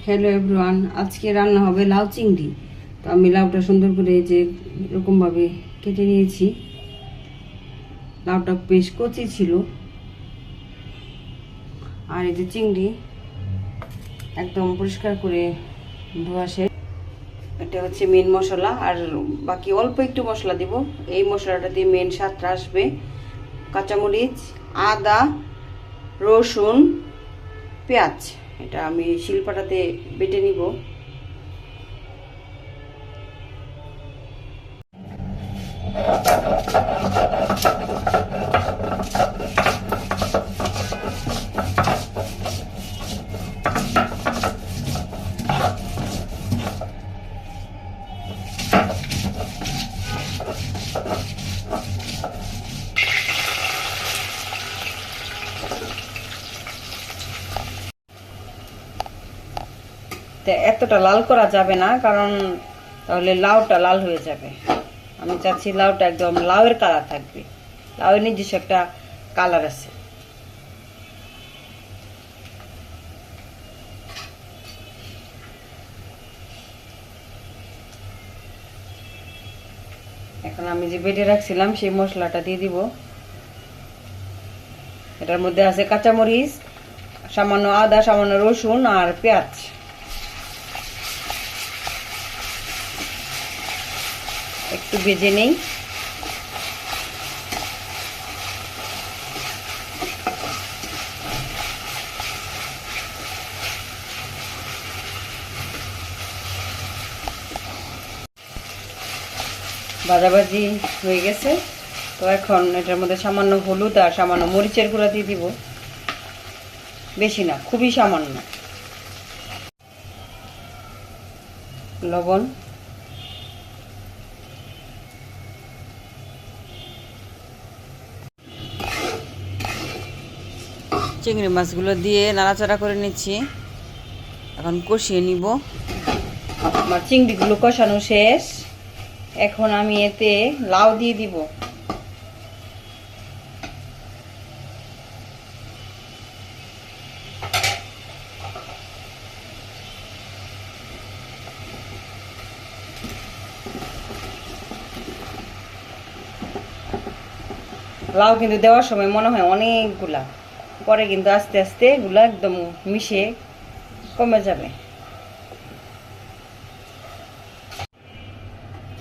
Hello everyone, আজকে রান্না হবে লাউ চিংড়ি। তো আমি লাউটা সুন্দর করে যে এরকমভাবে কেটে নিয়েছি। লাউটা বেশ কচি ছিল। আর এই যে চিংড়ি একদম পরিষ্কার করে ধোয়া শেষ। এটা হচ্ছে মেন মশলা, আর বাকি অল্প একটু মশলা দিব। এই মশলাটা দিয়ে মেন স্বাদটা আসবে। কাঁচামরিচ, আদা, রসুন, পেঁয়াজ, এটা আমি শিলপাটাতে বেটে নিব। এতটা লাল করা যাবে না, কারণ তাহলে লাউটা লাল হয়ে যাবে। আমি চাচ্ছি লাউটা একদম লাউয়ের কালার থাকবে। লাউয়ের নিজস্ব একটা কালার আছে। এখন আমি যে বেটে রাখছিলাম সেই মশলাটা দিয়ে দিব। এটার মধ্যে আছে কাঁচামরিচ, সামান্য আদা, সামান্য রসুন আর পেঁয়াজ। একটু ভেজে নেই। ভাজাভাজি হয়ে গেছে। তো এখন এটার মধ্যে সামান্য হলুদ আর সামান্য মরিচের গুঁড়া দিয়ে দিব। বেশি না, খুবই সামান্য। লবণ, চিংড়ি মাছগুলো দিয়ে নাড়াচাড়া করে নিচ্ছি। এখন কষিয়ে নিব। আমার চিংড়িগুলো কষানো শেষ। এখন আমি এতে লাউ দিয়ে দিব। লাউ কিন্তু দেওয়ার সময় মনে হয় অনেকগুলা, পরে কিন্তু আস্তে আস্তে এগুলা একদম মিশে কমে যাবে।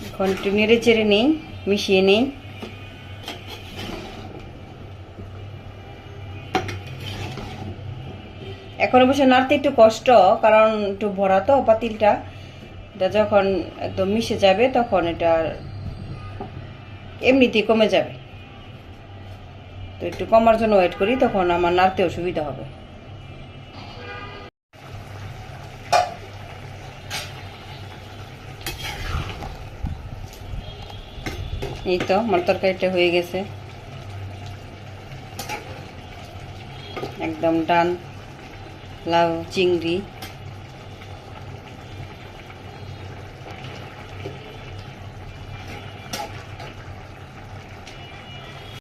এখন একটু নেড়ে চেড়ে নেই, মিশিয়ে নেই। এখন অবশ্য নাড়তে একটু কষ্ট, কারণ একটু ভরা তো পাতিলটা। এটা যখন একদম মিশে যাবে তখন এটা এমনিতেই কমে যাবে। তো একটু কমার জন্য ওয়েট করি, তখন আমার নাড়তেও সুবিধা হবে। এই তো আমার তরকারিটা হয়ে গেছে, একদম ডান লাউ চিংড়ি।